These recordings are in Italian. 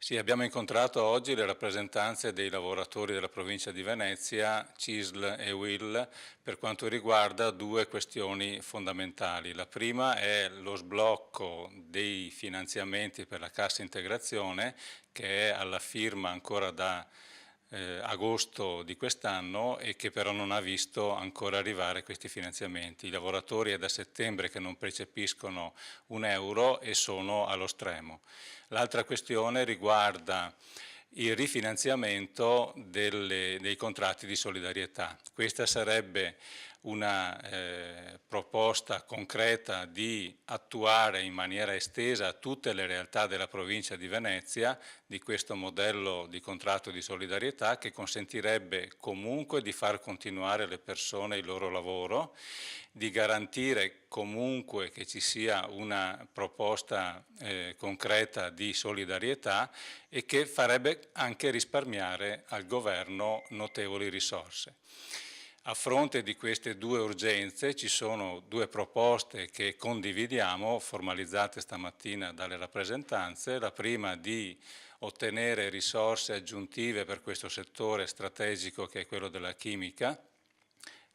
Sì, abbiamo incontrato oggi le rappresentanze dei lavoratori della provincia di Venezia, CISL e UIL, per quanto riguarda due questioni fondamentali. La prima è lo sblocco dei finanziamenti per la cassa integrazione, che è alla firma ancora da agosto di quest'anno e che però non ha visto ancora arrivare questi finanziamenti. I lavoratori è da settembre che non percepiscono un euro e sono allo stremo. L'altra questione riguarda il rifinanziamento dei contratti di solidarietà. Questa sarebbe una proposta concreta di attuare in maniera estesa a tutte le realtà della provincia di Venezia di questo modello di contratto di solidarietà che consentirebbe comunque di far continuare le persone il loro lavoro, di garantire comunque che ci sia una proposta concreta di solidarietà e che farebbe anche risparmiare al governo notevoli risorse. A fronte di queste due urgenze ci sono due proposte che condividiamo, formalizzate stamattina dalle rappresentanze. La prima di ottenere risorse aggiuntive per questo settore strategico che è quello della chimica,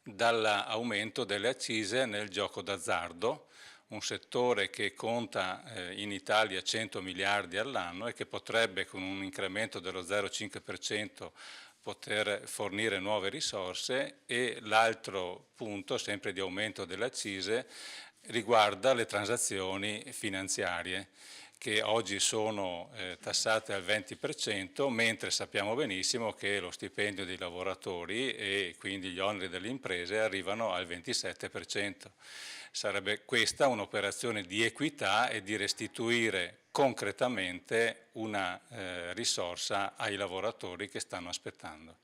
dall'aumento delle accise nel gioco d'azzardo, un settore che conta in Italia 100 miliardi all'anno e che potrebbe con un incremento dello 0,5% poter fornire nuove risorse. E l'altro punto, sempre di aumento delle accise, riguarda le transazioni finanziarie che oggi sono tassate al 20%, mentre sappiamo benissimo che lo stipendio dei lavoratori e quindi gli oneri delle imprese arrivano al 27%. Sarebbe questa un'operazione di equità e di restituire concretamente una risorsa ai lavoratori che stanno aspettando.